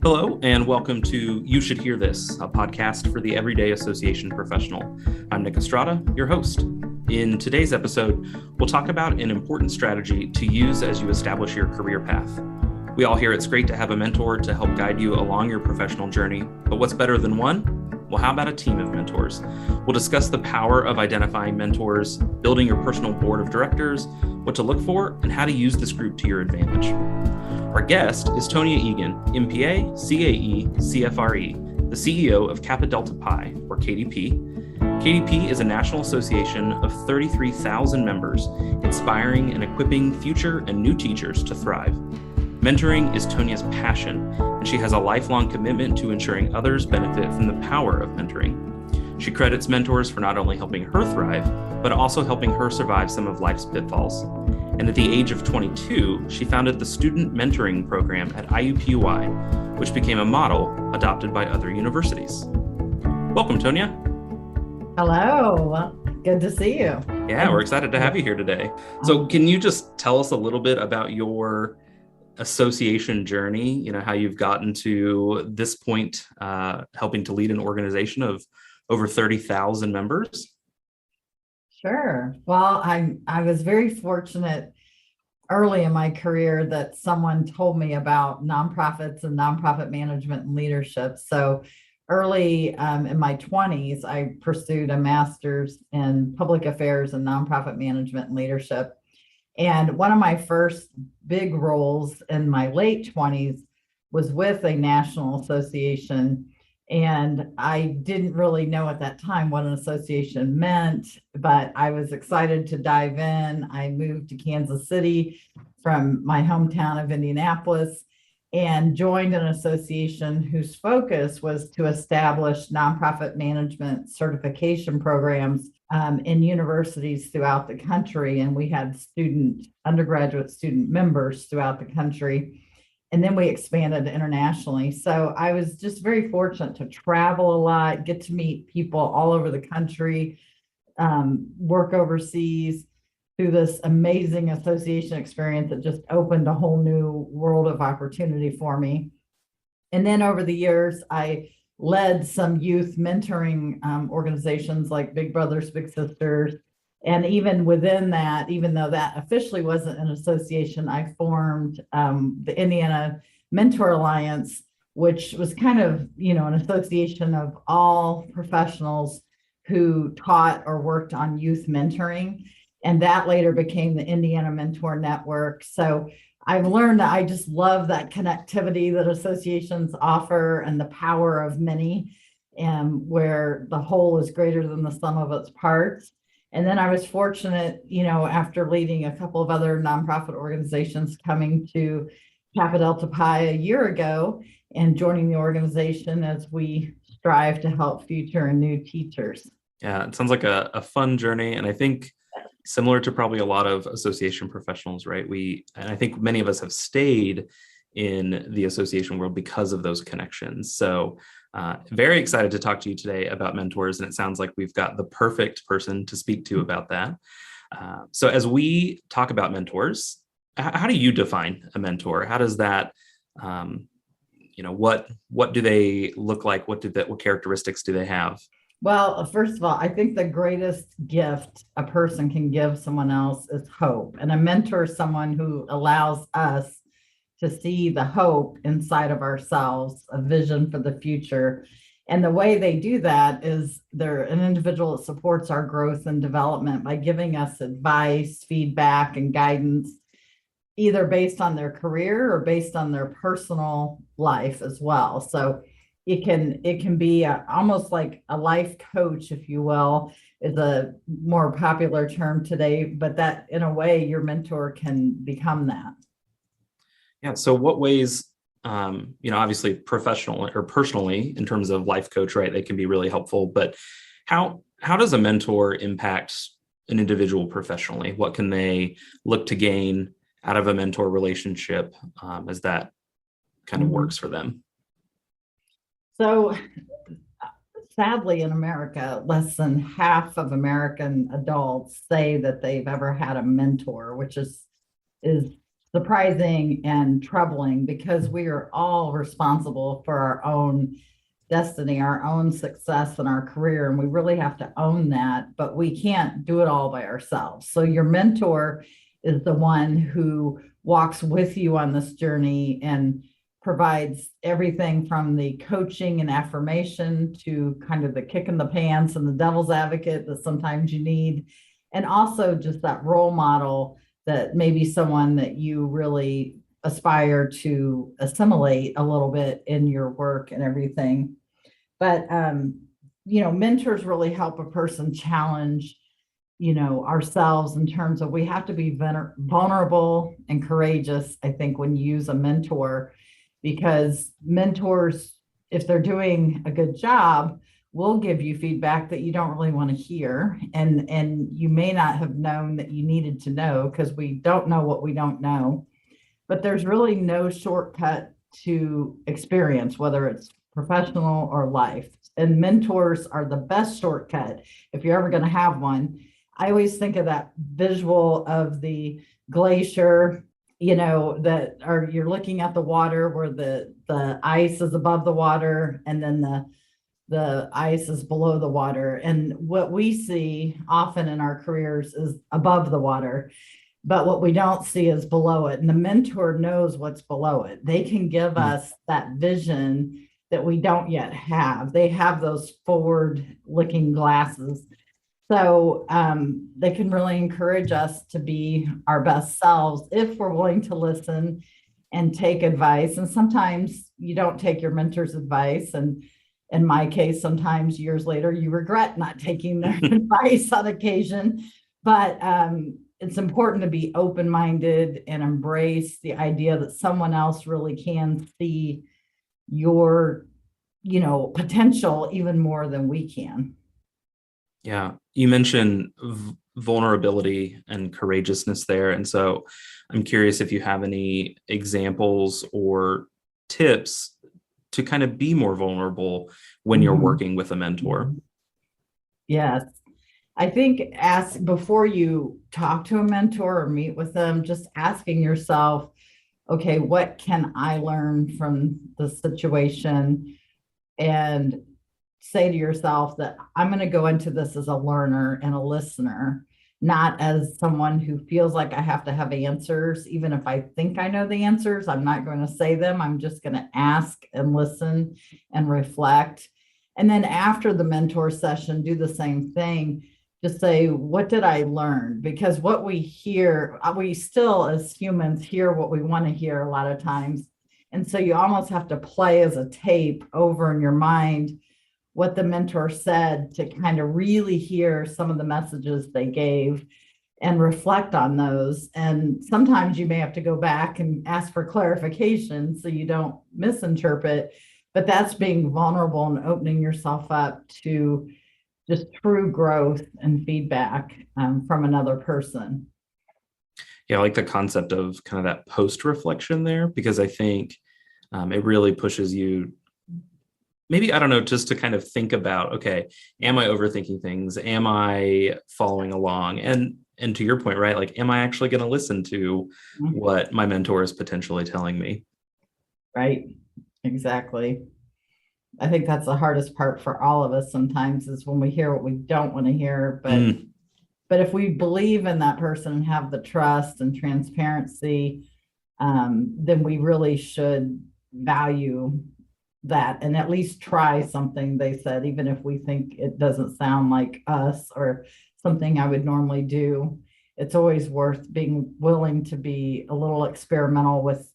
Hello, and welcome to You Should Hear This, a podcast for the Everyday Association Professional. I'm Nick Estrada, your host. In today's episode, we'll talk about an important strategy to use as you establish your career path. We all hear it's great to have a mentor to help guide you along your professional journey, but what's better than one? Well, how about a team of mentors? We'll discuss the power of identifying mentors, building your personal board of directors, what to look for, and how to use this group to your advantage. Our guest is Tonja Eagan, MPA, CAE, CFRE, the CEO of Kappa Delta Pi, or KDP. KDP is a national association of 33,000 members, inspiring and equipping future and new teachers to thrive. Mentoring is Tonja's passion, and she has a lifelong commitment to ensuring others benefit from the power of mentoring. She credits mentors for not only helping her thrive, but also helping her survive some of life's pitfalls. And at the age of 22, she founded the Student Mentoring Program at IUPUI, which became a model adopted by other universities. Welcome, Tonja. Hello, good to see you. Yeah, we're excited to have you here today. So can you just tell us a little bit about your association journey, how you've gotten to this point, helping to lead an organization of over 30,000 members? Sure. Well, I was very fortunate early in my career that someone told me about nonprofits and nonprofit management and leadership. So early in my 20s, I pursued a master's in public affairs and nonprofit management and leadership. And one of my first big roles in my late 20s was with a national association. And I didn't really know at that time what an association meant, but I was excited to dive in. I moved to Kansas City from my hometown of Indianapolis and joined an association whose focus was to establish nonprofit management certification programs in universities throughout the country. And we had undergraduate student members throughout the country. And then we expanded internationally. So I was just very fortunate to travel a lot, get to meet people all over the country, work overseas through this amazing association experience that just opened a whole new world of opportunity for me. And then over the years, I led some youth mentoring organizations like Big Brothers, Big Sisters. And even within that, even though that officially wasn't an association, I formed the Indiana Mentor Alliance, which was kind of, an association of all professionals who taught or worked on youth mentoring. And that later became the Indiana Mentor Network. So I've learned that I just love that connectivity that associations offer and the power of many, and where the whole is greater than the sum of its parts. And then I was fortunate, after leading a couple of other nonprofit organizations, coming to Kappa Delta Pi a year ago and joining the organization as we strive to help future and new teachers. Yeah, it sounds like a fun journey. And I think similar to probably a lot of association professionals, right? And I think many of us have stayed in the association world because of those connections. So very excited to talk to you today about mentors, and it sounds like we've got the perfect person to speak to about that. So as we talk about mentors, how do you define a mentor? How does that, what do they look like? What characteristics do they have? Well, first of all, I think the greatest gift a person can give someone else is hope. And a mentor is someone who allows us to see the hope inside of ourselves, a vision for the future. And the way they do that is they're an individual that supports our growth and development by giving us advice, feedback, and guidance, either based on their career or based on their personal life as well. So it can be almost like a life coach, if you will, is a more popular term today, but that in a way your mentor can become that. Yeah. So what ways, obviously professional or personally in terms of life coach, right? They can be really helpful, but how does a mentor impact an individual professionally? What can they look to gain out of a mentor relationship as that kind of works for them? So sadly, in America, less than half of American adults say that they've ever had a mentor, which is surprising and troubling because we are all responsible for our own destiny, our own success in our career. And we really have to own that, but we can't do it all by ourselves. So your mentor is the one who walks with you on this journey and provides everything from the coaching and affirmation to kind of the kick in the pants and the devil's advocate that sometimes you need. And also just that role model that maybe someone that you really aspire to assimilate a little bit in your work and everything. But, mentors really help a person challenge, ourselves in terms of we have to be vulnerable and courageous, I think, when you use a mentor, because mentors, if they're doing a good job, will give you feedback that you don't really want to hear. And you may not have known that you needed to know because we don't know what we don't know. But there's really no shortcut to experience, whether it's professional or life. And mentors are the best shortcut if you're ever going to have one. I always think of that visual of the glacier, that are you're looking at the water where the ice is above the water and then the ice is below the water. And what we see often in our careers is above the water, but what we don't see is below it. And the mentor knows what's below it. They can give us that vision that we don't yet have. They have those forward-looking glasses. So they can really encourage us to be our best selves if we're willing to listen and take advice. And sometimes you don't take your mentor's advice. And in my case, sometimes years later, you regret not taking their advice on occasion. But it's important to be open-minded and embrace the idea that someone else really can see your, potential even more than we can. Yeah. You mentioned vulnerability and courageousness there. And so I'm curious if you have any examples or tips to kind of be more vulnerable when you're working with a mentor. Yes. I think before you talk to a mentor or meet with them, just asking yourself, okay, what can I learn from the situation? And say to yourself that I'm going to go into this as a learner and a listener, not as someone who feels like I have to have answers. Even if I think I know the answers, I'm not going to say them. I'm just going to ask and listen and reflect. And then after the mentor session, do the same thing. Just say, what did I learn? Because what we hear, we still as humans hear what we want to hear a lot of times. And so you almost have to play as a tape over in your mind what the mentor said to kind of really hear some of the messages they gave and reflect on those. And sometimes you may have to go back and ask for clarification so you don't misinterpret, but that's being vulnerable and opening yourself up to just true growth and feedback from another person. Yeah, I like the concept of kind of that post-reflection there, because I think it really pushes you, maybe, I don't know, just to kind of think about, okay, am I overthinking things? Am I following along? And to your point, right, like, am I actually going to listen to what my mentor is potentially telling me? Right, exactly. I think that's the hardest part for all of us sometimes is when we hear what we don't want to hear. But if we believe in that person and have the trust and transparency, then we really should value that and at least try something they said, even if we think it doesn't sound like us or something I would normally do. It's always worth being willing to be a little experimental with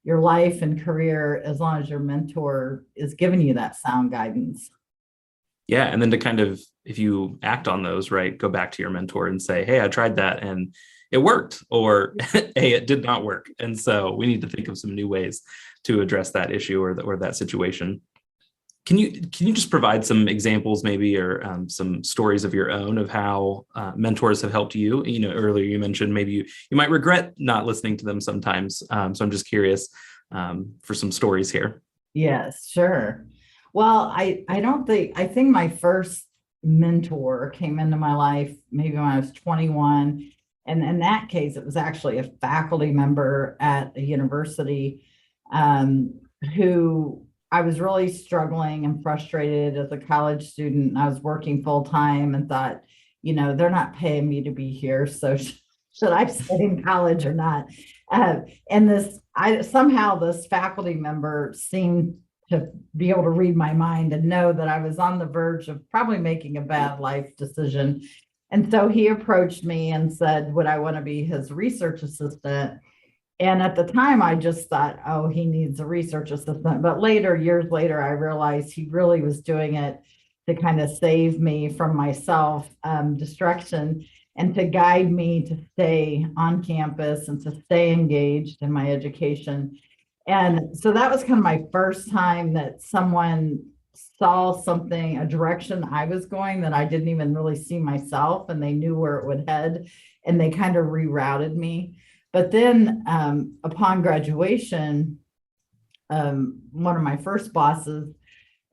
your life and career, as long as your mentor is giving you that sound guidance. Yeah. And then to kind of, if you act on those, right, go back to your mentor and say, hey, I tried that and it worked, or hey, it did not work. And so we need to think of some new ways to address that issue or that situation. Can you just provide some examples maybe, or some stories of your own of how mentors have helped you? Earlier you mentioned maybe you might regret not listening to them sometimes. So I'm just curious for some stories here. Yes, sure. Well, I think my first mentor came into my life maybe when I was 21. And in that case, it was actually a faculty member at a university who I was really struggling and frustrated as a college student. I was working full time and thought, they're not paying me to be here. So should I stay in college or not? And somehow this faculty member seemed to be able to read my mind and know that I was on the verge of probably making a bad life decision. And so he approached me and said, would I want to be his research assistant? And at the time, I just thought, oh, he needs a research assistant. But years later, I realized he really was doing it to kind of save me from myself, distraction, and to guide me to stay on campus and to stay engaged in my education. And so that was kind of my first time that someone saw something, a direction I was going that I didn't even really see myself, and they knew where it would head, and they kind of rerouted me. But then upon graduation, one of my first bosses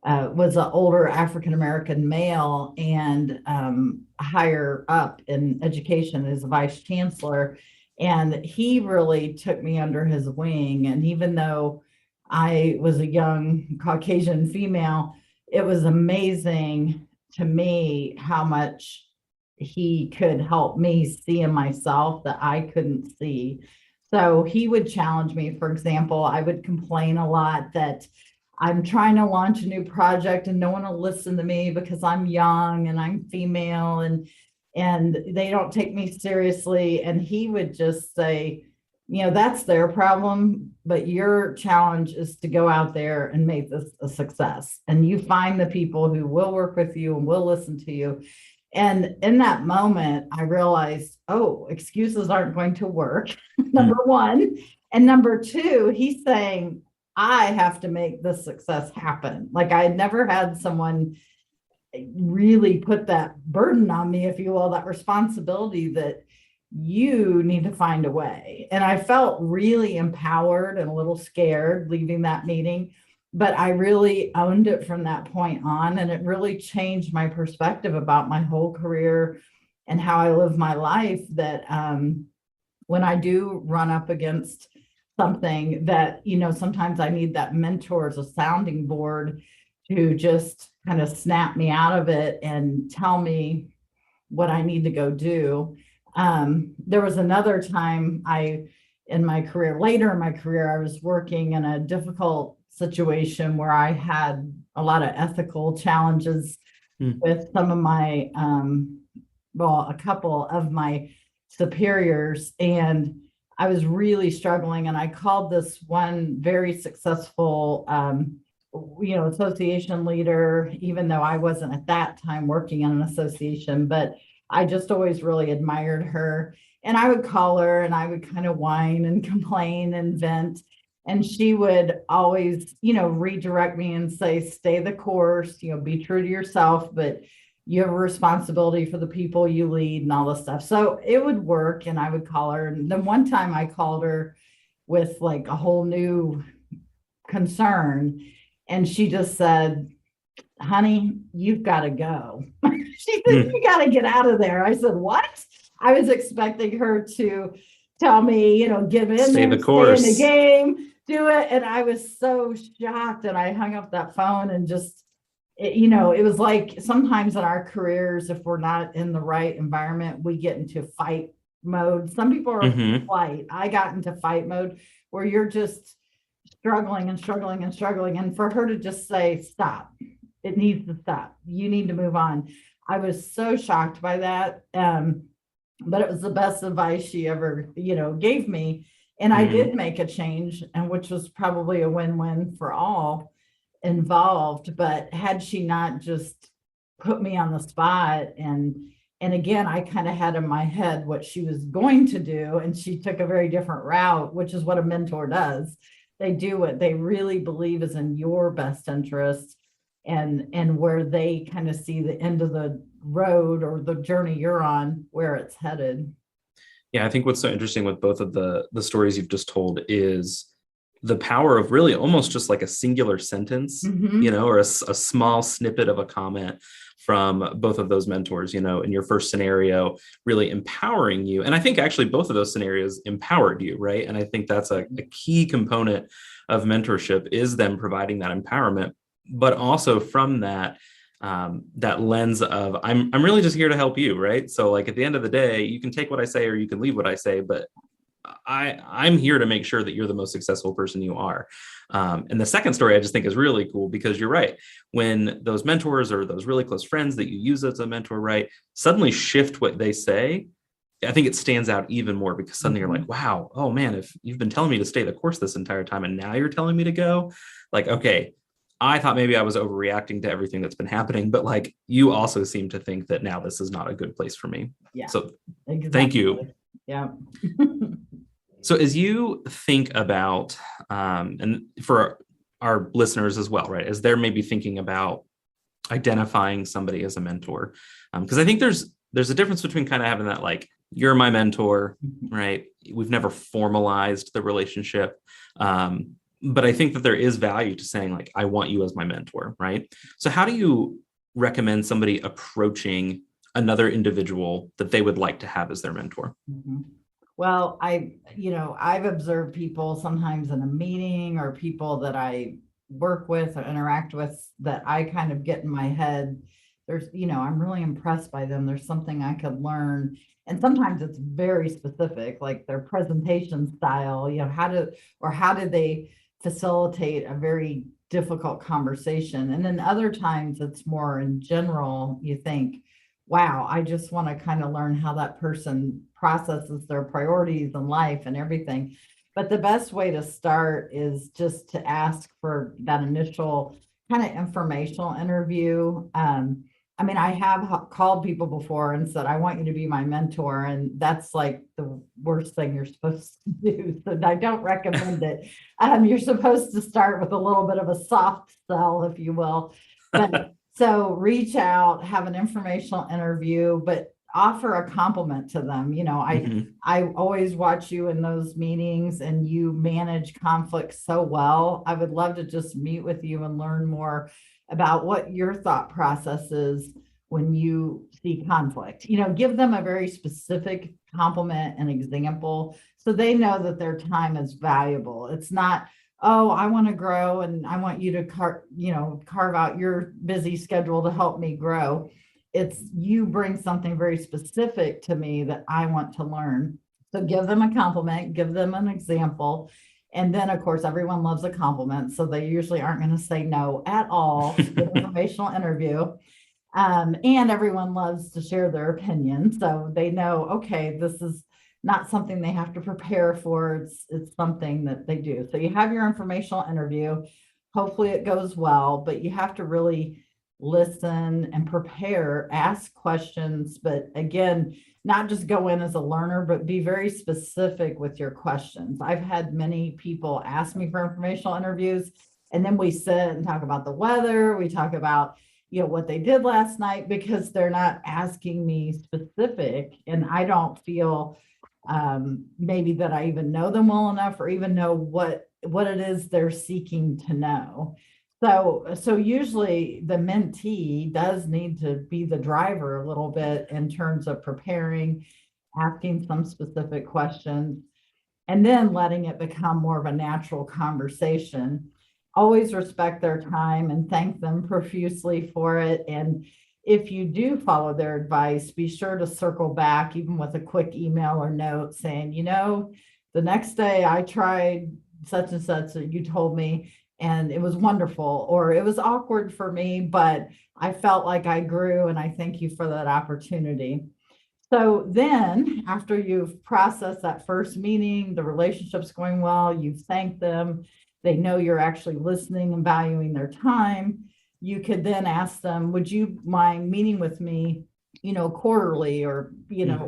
was an older African-American male and higher up in education as a vice chancellor. And he really took me under his wing. And even though I was a young Caucasian female, it was amazing to me how much he could help me see in myself that I couldn't see. So he would challenge me. For example, I would complain a lot that I'm trying to launch a new project and no one will listen to me because I'm young and I'm female and they don't take me seriously. And he would just say, that's their problem, but your challenge is to go out there and make this a success. And you find the people who will work with you and will listen to you. And in that moment, I realized, oh, excuses aren't going to work, number one. And number two, he's saying, I have to make this success happen. Like I had never had someone really put that burden on me, if you will, that responsibility that you need to find a way. And I felt really empowered and a little scared leaving that meeting, but I really owned it from that point on. And it really changed my perspective about my whole career and how I live my life, that when I do run up against something that, sometimes I need that mentor as a sounding board to just kind of snap me out of it and tell me what I need to go do. There was another time later in my career, I was working in a difficult situation where I had a lot of ethical challenges with some of my, a couple of my superiors, and I was really struggling. And I called this one very successful, association leader, even though I wasn't at that time working in an association, but I just always really admired her. And I would call her and I would kind of whine and complain and vent. And she would always, redirect me and say, stay the course, be true to yourself, but you have a responsibility for the people you lead and all this stuff. So it would work. And I would call her. And then one time I called her with like a whole new concern. And she just said, honey, you've got to go. She said, you got to get out of there. I said, what? I was expecting her to tell me, give in, stay the course, stay in the game, do it. And I was so shocked. And I hung up that phone and just, it was like sometimes in our careers, if we're not in the right environment, we get into fight mode. Some people are in flight. I got into fight mode where you're just struggling and struggling and struggling. And for her to just say, stop, it needs to stop. You need to move on. I was so shocked by that. But it was the best advice she ever, gave me. And I did make a change, and which was probably a win-win for all involved. But had she not just put me on the spot, and again, I kind of had in my head what she was going to do, and she took a very different route, which is what a mentor does. They do what they really believe is in your best interest, and where they kind of see the end of the road or the journey you're on, where it's headed. Yeah, I think what's so interesting with both of the stories you've just told is the power of really almost just like a singular sentence, or a small snippet of a comment from both of those mentors, in your first scenario, really empowering you. And I think actually both of those scenarios empowered you, right? And I think that's a key component of mentorship, is them providing that empowerment, but also from that lens of I'm really just here to help you, right? So like at the end of the day, you can take what I say or you can leave what I say, but I'm here to make sure that you're the most successful person you are. And the second story I just think is really cool, because you're right. When those mentors or those really close friends that you use as a mentor, right, suddenly shift what they say, I think it stands out even more, because suddenly you're like, wow, oh man, if you've been telling me to stay the course this entire time and now you're telling me to go, like, okay, I thought maybe I was overreacting to everything that's been happening, but like you also seem to think that now this is not a good place for me. Yeah. So Exactly. Thank you. Yeah. So as you think about, and for our listeners as well, right, as they're maybe thinking about identifying somebody as a mentor, because I think there's a difference between kind of having that, like, you're my mentor, right? We've never formalized the relationship. But I think that there is value to saying, like, I want you as my mentor, right? So how do you recommend somebody approaching another individual that they would like to have as their mentor? Mm-hmm. Well, I've observed people sometimes in a meeting, or people that I work with or interact with, that I kind of get in my head. I'm really impressed by them. There's something I could learn. And sometimes it's very specific, like their presentation style, how do they facilitate a very difficult conversation? And then other times it's more in general. You think, wow, I just want to kind of learn how that person processes their priorities in life and everything. But the best way to start is just to ask for that initial kind of informational interview. I have called people before and said, I want you to be my mentor. And that's like the worst thing you're supposed to do. So I don't recommend it. You're supposed to start with a little bit of a soft sell, if you will. But so reach out, have an informational interview, but offer a compliment to them. I always watch you in those meetings, and you manage conflict so well. I would love to just meet with you and learn more about what your thought process is when you see conflict. Give them a very specific compliment and example, so they know that their time is valuable. It's not, oh, I want to grow and I want you to carve out your busy schedule to help me grow. It's, you bring something very specific to me that I want to learn. So give them a compliment, give them an example. And then, of course, everyone loves a compliment, so they usually aren't going to say no at all to the informational interview. And everyone loves to share their opinion, so they know, okay, this is not something they have to prepare for. It's something that they do. So you have your informational interview. Hopefully it goes well, but you have to really listen and prepare, ask questions. But again, not just go in as a learner, but be very specific with your questions. I've had many people ask me for informational interviews, and then we sit and talk about the weather. We talk about, what they did last night, because they're not asking me specific, and I don't feel maybe that I even know them well enough, or even know what it is they're seeking to know. So usually the mentee does need to be the driver a little bit in terms of preparing, asking some specific questions, and then letting it become more of a natural conversation. Always respect their time and thank them profusely for it. And if you do follow their advice, be sure to circle back, even with a quick email or note saying, the next day I tried such and such that you told me, and it was wonderful, or it was awkward for me, but I felt like I grew, and I thank you for that opportunity. So then, after you've processed that first meeting, the relationship's going well, you've thanked them, they know you're actually listening and valuing their time, you could then ask them, would you mind meeting with me, quarterly, or,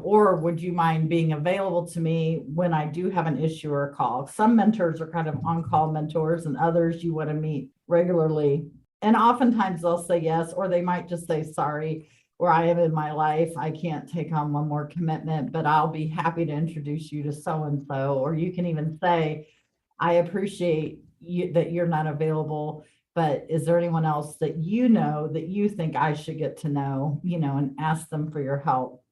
or would you mind being available to me when I do have an issue or a call? Some mentors are kind of on-call mentors, and others you want to meet regularly. And oftentimes they'll say yes, or they might just say, sorry, where I am in my life, I can't take on one more commitment, but I'll be happy to introduce you to so-and-so. Or you can even say, I appreciate that you're not available, but is there anyone else that you know that you think I should get to know, and ask them for your help.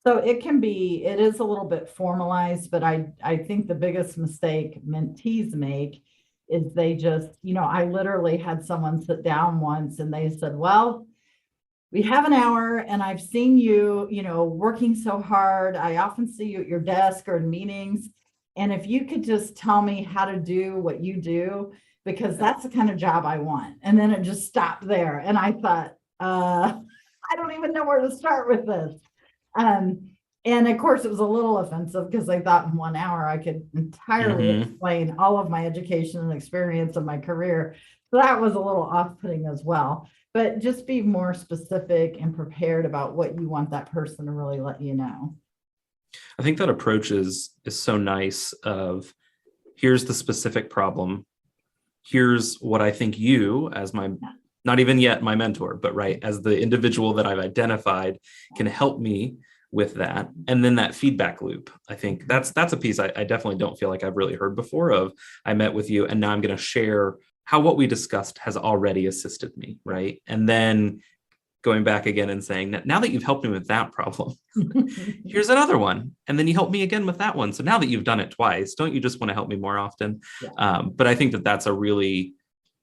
So it is a little bit formalized, but I think the biggest mistake mentees make is they just, I literally had someone sit down once and they said, well, we have an hour and I've seen you, working so hard. I often see you at your desk or in meetings. And if you could just tell me how to do what you do, because that's the kind of job I want. And then it just stopped there. And I thought, I don't even know where to start with this. And of course, it was a little offensive because I thought in 1 hour I could entirely explain all of my education and experience of my career. So that was a little off-putting as well. But just be more specific and prepared about what you want that person to really let you know. I think that approach is so nice of, here's the specific problem. Here's what I think you, as my, not even yet my mentor, but right, as the individual that I've identified, can help me with that. And then that feedback loop. I think that's a piece I definitely don't feel like I've really heard before of, I met with you and now I'm going to share how what we discussed has already assisted me, right? And then going back again and saying, now that you've helped me with that problem, here's another one. And then you help me again with that one. So now that you've done it twice, don't you just want to help me more often? Yeah. But I think that that's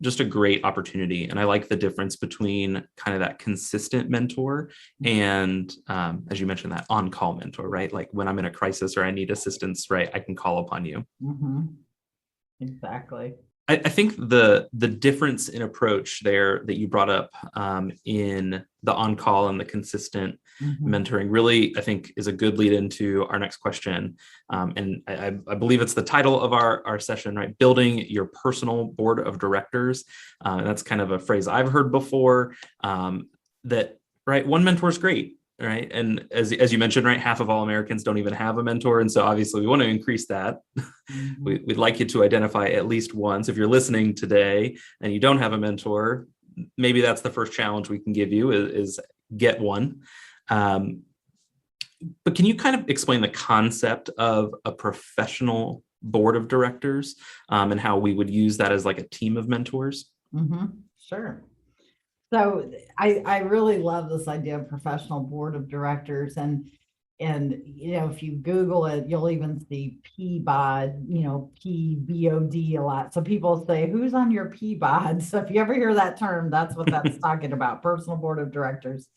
just a great opportunity. And I like the difference between kind of that consistent mentor and, as you mentioned, that on-call mentor, right? Like when I'm in a crisis or I need assistance, right, I can call upon you. Mm-hmm. Exactly. I think the difference in approach there that you brought up in the on-call and the consistent mentoring really, I think, is a good lead into our next question. And I believe it's the title of our session, right? Building your personal board of directors. And that's kind of a phrase I've heard before, that, right, one mentor is great. Right. And as you mentioned, right, half of all Americans don't even have a mentor. And so obviously we want to increase that. We'd like you to identify at least one. So if you're listening today and you don't have a mentor, maybe that's the first challenge we can give you is get one. But can you kind of explain the concept of a professional board of directors and how we would use that as like a team of mentors? Sure. So I really love this idea of professional board of directors. And if you Google it, you'll even see PBOD, PBOD a lot. So people say, who's on your PBOD? So if you ever hear that term, that's what that's talking about, personal board of directors.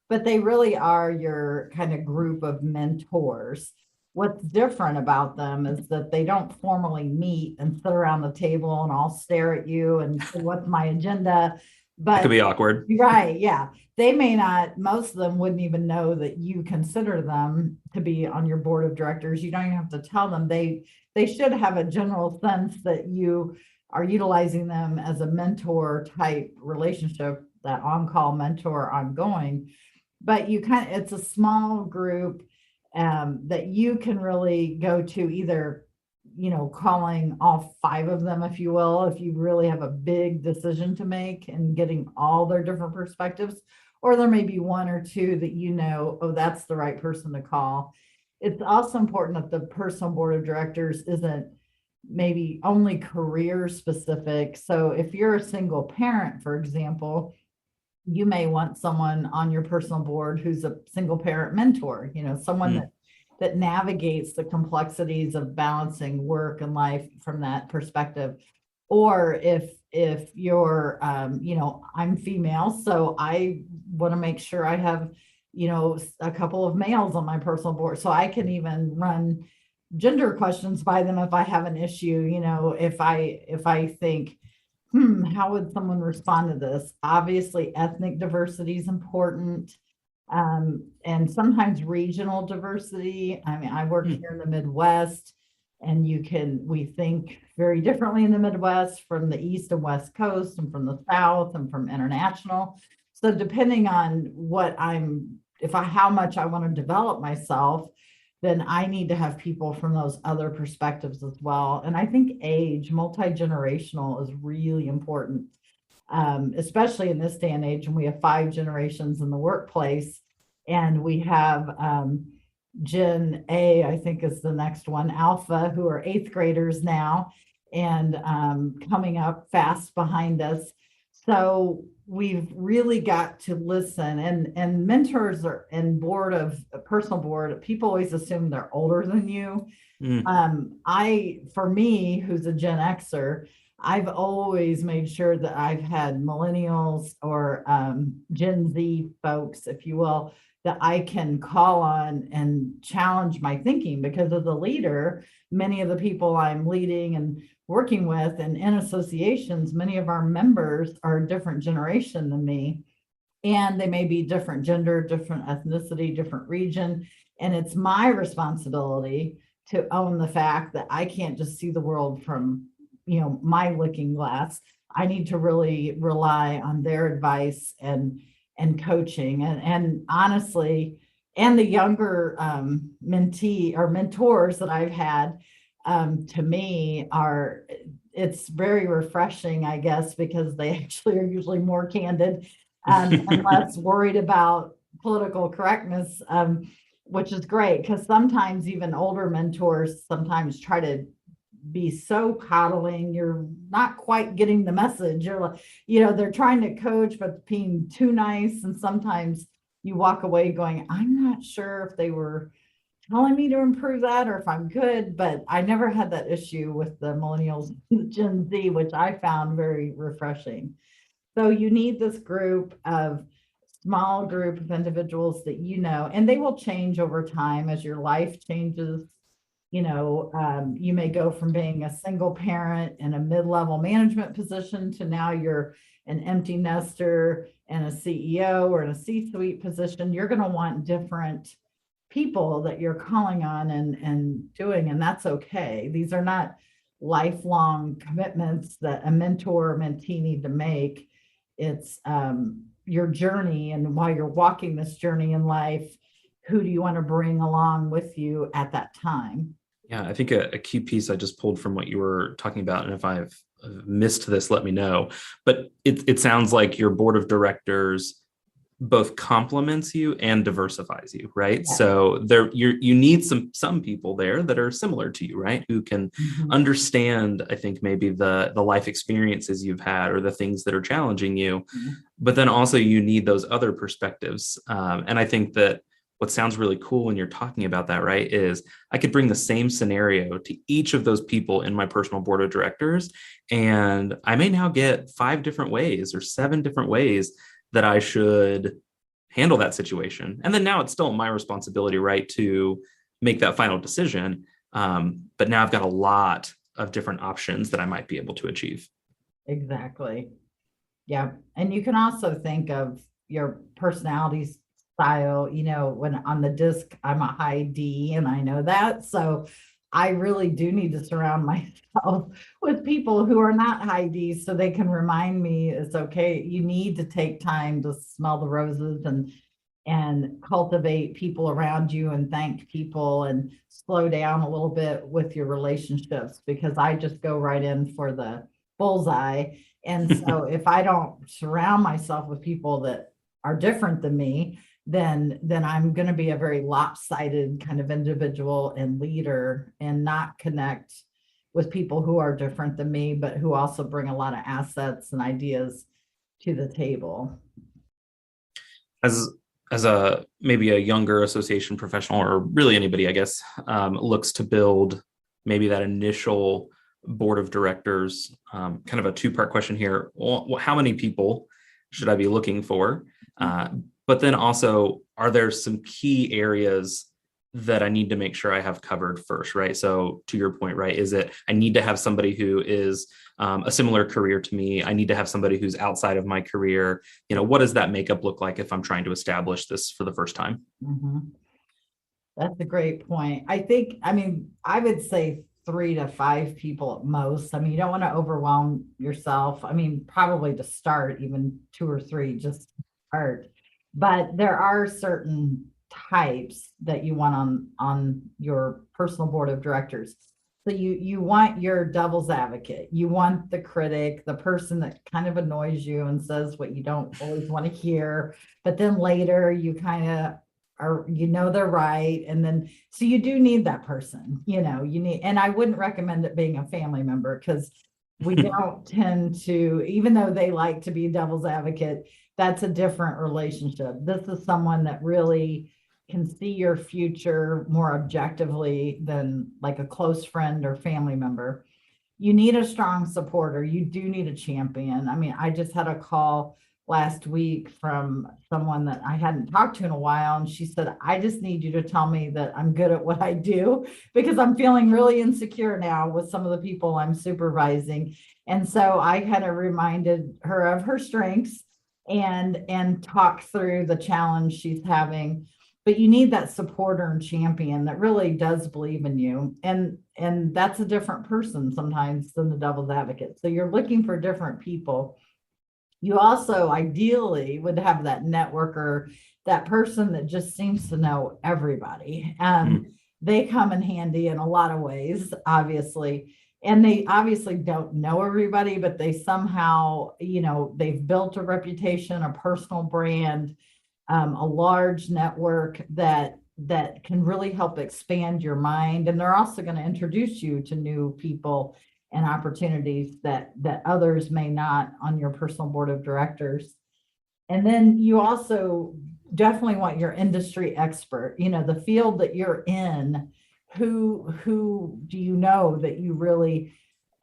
But they really are your kind of group of mentors. What's different about them is that they don't formally meet and sit around the table and all stare at you and say, what's my agenda? But it could be awkward. Right. Yeah. They may not, most of them wouldn't even know that you consider them to be on your board of directors. You don't even have to tell them. They should have a general sense that you are utilizing them as a mentor type relationship, that on-call mentor ongoing. But it's a small group that you can really go to, either calling all 5 of them, if you will, if you really have a big decision to make and getting all their different perspectives, or there may be 1 or 2 that oh, that's the right person to call. It's also important that the personal board of directors isn't maybe only career specific. So if you're a single parent, for example, you may want someone on your personal board who's a single parent mentor, someone that navigates the complexities of balancing work and life from that perspective. Or if you're, I'm female, so I want to make sure I have, a couple of males on my personal board, so I can even run gender questions by them if I have an issue, if I think, how would someone respond to this? Obviously, ethnic diversity is important. And sometimes regional diversity. I mean, I work here in the Midwest, and we think very differently in the Midwest from the East and West Coast and from the South and from international. So depending on how much I want to develop myself, then I need to have people from those other perspectives as well. And I think multi-generational is really important. Especially in this day and age, when we have 5 generations in the workplace, and we have Gen A, I think is the next one, Alpha, who are 8th graders now, and coming up fast behind us. So we've really got to listen, and mentors are and personal board, people always assume they're older than you. Mm. For me, who's a Gen Xer, I've always made sure that I've had millennials or Gen Z folks, if you will, that I can call on and challenge my thinking, because as a leader, many of the people I'm leading and working with and in associations, many of our members are a different generation than me. And they may be different gender, different ethnicity, different region. And it's my responsibility to own the fact that I can't just see the world from, my looking glass. I need to really rely on their advice and coaching. And honestly, and the younger mentee or mentors that I've had, to me it's very refreshing, I guess, because they actually are usually more candid and less worried about political correctness, which is great, because sometimes even older mentors sometimes try to be so coddling. You're not quite getting the message. You're like, they're trying to coach, but being too nice. And sometimes you walk away going, I'm not sure if they were telling me to improve that or if I'm good. But I never had that issue with the millennials, Gen Z, which I found very refreshing. So you need this small group of individuals that and they will change over time as your life changes. You may go from being a single parent in a mid-level management position to now you're an empty nester and a CEO or in a C-suite position. You're going to want different people that you're calling on and doing, and that's okay. These are not lifelong commitments that a mentor or mentee need to make. It's your journey, and while you're walking this journey in life, who do you want to bring along with you at that time? Yeah, I think a key piece I just pulled from what you were talking about, and if I've missed this, let me know. But it sounds like your board of directors both complements you and diversifies you, right? Yeah. So you need some people there that are similar to you, right? Who can understand, I think, maybe the life experiences you've had or the things that are challenging you. But then also you need those other perspectives. And I think that what sounds really cool when you're talking about that, right, is I could bring the same scenario to each of those people in my personal board of directors, and I may now get 5 different ways or 7 different ways that I should handle that situation. And then now it's still my responsibility, right, to make that final decision. But now I've got a lot of different options that I might be able to achieve. Exactly. Yeah. And you can also think of your personality style, when on the disc, I'm a high D and I know that. So I really do need to surround myself with people who are not high D so they can remind me it's okay. You need to take time to smell the roses and cultivate people around you and thank people and slow down a little bit with your relationships, because I just go right in for the bullseye. And so if I don't surround myself with people that are different than me, then I'm going to be a very lopsided kind of individual and leader and not connect with people who are different than me, but who also bring a lot of assets and ideas to the table. As maybe a younger association professional, or really anybody, I guess, looks to build maybe that initial board of directors, kind of a 2-part question here. How many people should I be looking for? But then also, are there some key areas that I need to make sure I have covered first, right? So to your point, right, is it I need to have somebody who is a similar career to me? I need to have somebody who's outside of my career. What does that makeup look like if I'm trying to establish this for the first time? That's a great point. I would say 3 to 5 people at most. You don't want to overwhelm yourself. Probably to start, even 2 or 3, just start. But there are certain types that you want on your personal board of directors. So you want your devil's advocate. You want the critic, the person that kind of annoys you and says what you don't always want to hear. But then later you kind of they're right. And then, so you do need that person, you need, and I wouldn't recommend it being a family member, because We don't tend to, even though they like to be devil's advocate, that's a different relationship. This is someone that really can see your future more objectively than like a close friend or family member. You need a strong supporter. You do need a champion. I mean, I just had a call last week from someone that I hadn't talked to in a while. And she said, I just need you to tell me that I'm good at what I do because I'm feeling really insecure now with some of the people I'm supervising. And so I kind of reminded her of her strengths and talked through the challenge she's having. But you need that supporter and champion that really does believe in you. And that's a different person sometimes than the devil's advocate. So you're looking for different people. You also ideally would have that networker, that person that just seems to know everybody. They come in handy in a lot of ways, obviously. And they obviously don't know everybody, but they somehow, they've built a reputation, a personal brand, a large network that can really help expand your mind. And they're also going to introduce you to new people and opportunities that others may not on your personal board of directors. And then you also definitely want your industry expert, the field that you're in. Who do you know that you really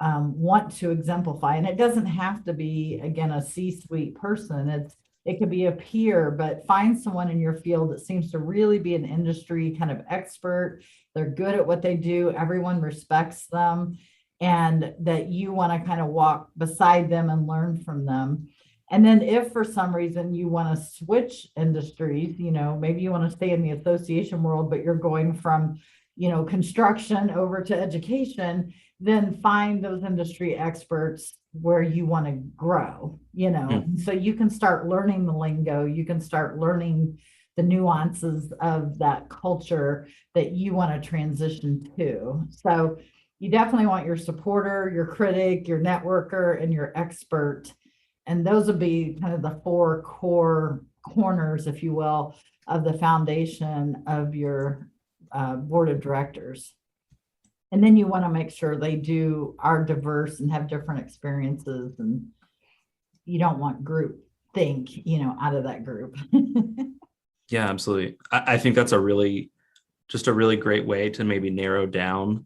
want to exemplify? And it doesn't have to be, again, a C-suite person. It could be a peer, but find someone in your field that seems to really be an industry kind of expert. They're good at what they do. Everyone respects them, and that you want to kind of walk beside them and learn from them. And then if for some reason you want to switch industries, maybe you want to stay in the association world, but you're going from, construction over to education, then find those industry experts where you want to grow, so you can start learning the lingo, you can start learning the nuances of that culture that you want to transition to. So you definitely want your supporter, your critic, your networker, and your expert. And those would be kind of the 4 core corners, if you will, of the foundation of your board of directors. And then you want to make sure they are diverse and have different experiences, and you don't want group think, out of that group. Yeah, absolutely. I think that's a really great way to maybe narrow down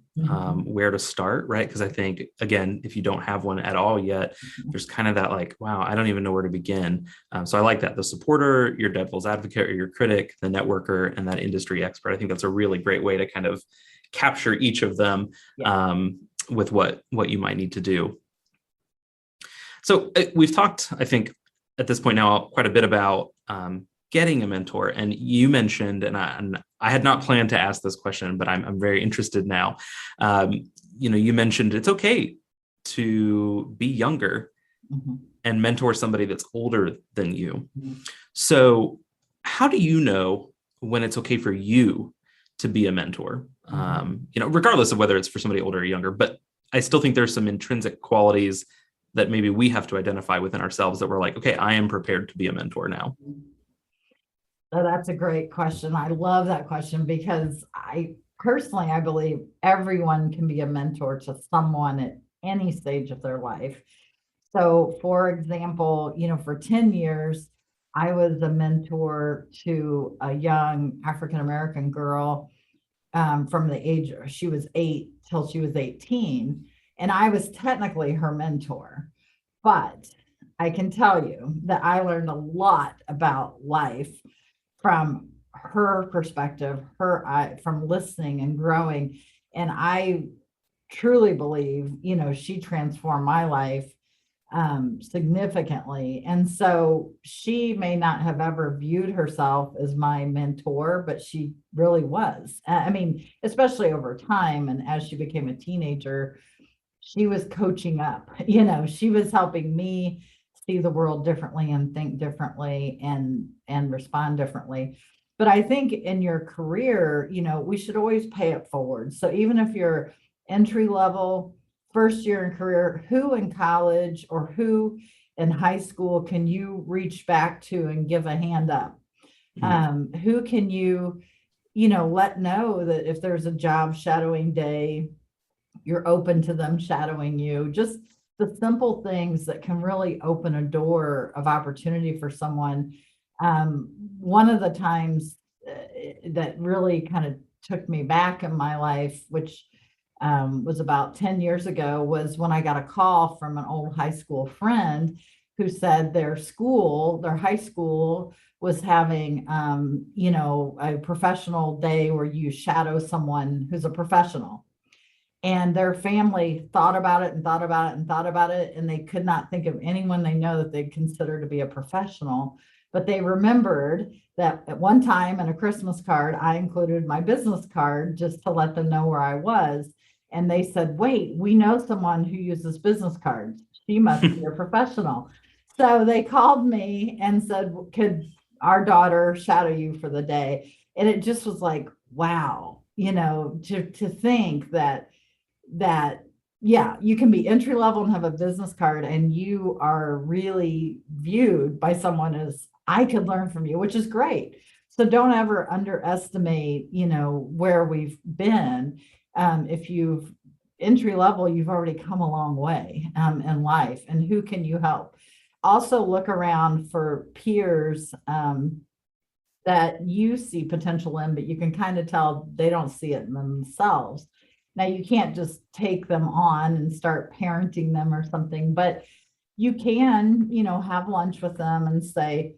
where to start, right? Because I think, again, if you don't have one at all yet, there's kind of that like, wow, I don't even know where to begin. So I like that. The supporter, your devil's advocate or your critic, the networker, and that industry expert. I think that's a really great way to kind of capture each of them with what you might need to do. So we've talked, I think, at this point now quite a bit about getting a mentor. And you mentioned, and I had not planned to ask this question, but I'm very interested now. You mentioned it's okay to be younger and mentor somebody that's older than you. So how do you know when it's okay for you to be a mentor? Regardless of whether it's for somebody older or younger, but I still think there's some intrinsic qualities that maybe we have to identify within ourselves that we're like, okay, I am prepared to be a mentor now. Oh, that's a great question. I love that question because I believe everyone can be a mentor to someone at any stage of their life. So for example, for 10 years, I was a mentor to a young African-American girl from the age, she was 8 till she was 18. And I was technically her mentor, but I can tell you that I learned a lot about life from her perspective, from listening and growing. And I truly believe, she transformed my life significantly. And so she may not have ever viewed herself as my mentor, but she really was. I mean, especially over time. And as she became a teenager, she was coaching up, she was helping me see the world differently and think differently and respond differently. But I think in your career, we should always pay it forward. So even if you're entry level, first year in career, who in college or who in high school can you reach back to and give a hand up? Who can you, let know that if there's a job shadowing day, you're open to them shadowing you. Just the simple things that can really open a door of opportunity for someone. One of the times that really kind of took me back in my life, which was about 10 years ago, was when I got a call from an old high school friend who said their high school was having, a professional day where you shadow someone who's a professional. And their family thought about it and thought about it and thought about it, and they could not think of anyone they know that they'd consider to be a professional. But they remembered that at one time in a Christmas card, I included my business card just to let them know where I was. And they said, wait, we know someone who uses business cards. She must be a professional. So they called me and said, could our daughter shadow you for the day? And it just was like, wow, to think that, yeah, you can be entry level and have a business card, and you are really viewed by someone as, I could learn from you, which is great. So don't ever underestimate, where we've been. If you've entry level, you've already come a long way in life, and who can you help? Also look around for peers that you see potential in, but you can kind of tell they don't see it in themselves. Now, you can't just take them on and start parenting them or something, but you can, have lunch with them and say,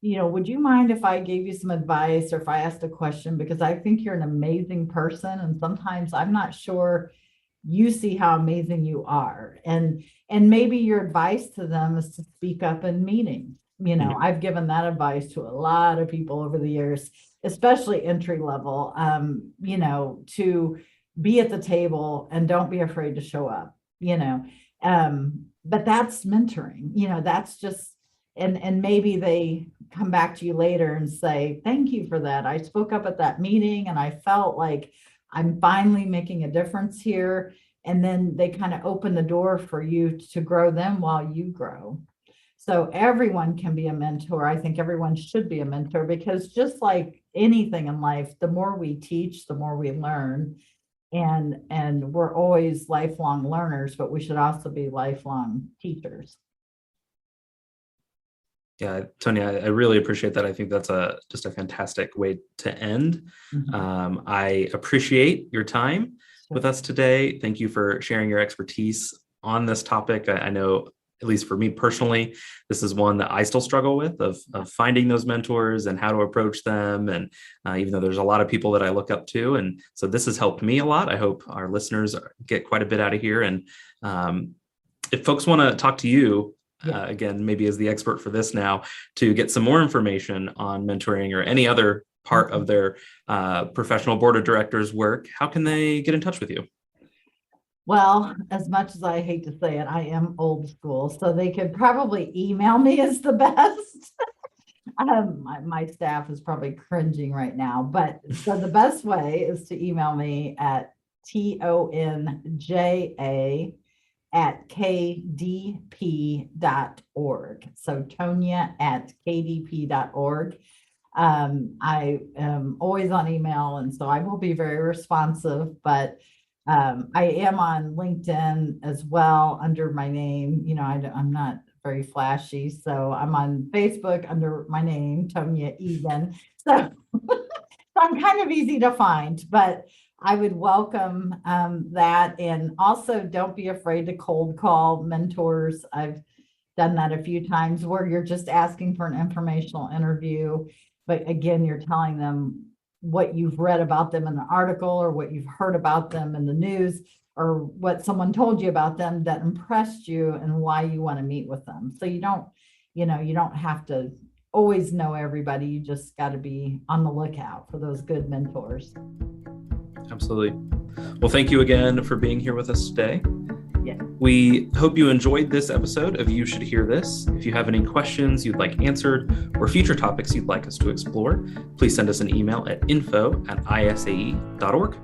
would you mind if I gave you some advice or if I asked a question? Because I think you're an amazing person. And sometimes I'm not sure you see how amazing you are. And maybe your advice to them is to speak up in meetings. I've given that advice to a lot of people over the years, especially entry level, to be at the table and don't be afraid to show up, but that's mentoring, that's just, and maybe they come back to you later and say, thank you for that. I spoke up at that meeting and I felt like I'm finally making a difference here. And then they kind of open the door for you to grow them while you grow. So everyone can be a mentor. I think everyone should be a mentor, because just like anything in life, the more we teach, the more we learn. And we're always lifelong learners, but we should also be lifelong teachers. Yeah, Tonja, I really appreciate that. I think that's just a fantastic way to end. Mm-hmm. I appreciate your time with us today. Thank you for sharing your expertise on this topic. I know, at least for me personally, this is one that I still struggle with, of finding those mentors and how to approach them. And even though there's a lot of people that I look up to, and so this has helped me a lot. I hope our listeners get quite a bit out of here. And if folks want to talk to you, again, maybe as the expert for this now, to get some more information on mentoring or any other part of their professional board of directors work, how can they get in touch with you? Well, as much as I hate to say it, I am old school, so they could probably email me is the best. My staff is probably cringing right now, but so the best way is to email me at tonja@kdp.org. So Tonja@kdp.org. I am always on email, and so I will be very responsive, but I am on LinkedIn as well under my name. I'm not very flashy, so I'm on Facebook under my name, Tonja Eagan. So I'm kind of easy to find, but I would welcome that. And also, don't be afraid to cold call mentors. I've done that a few times where you're just asking for an informational interview, but again, you're telling them what you've read about them in an article, or what you've heard about them in the news, or what someone told you about them that impressed you and why you want to meet with them. So you don't have to always know everybody. You just got to be on the lookout for those good mentors. Absolutely. Well, thank you again for being here with us today. Yeah. We hope you enjoyed this episode of You Should Hear This. If you have any questions you'd like answered or future topics you'd like us to explore, please send us an email at info@isae.org.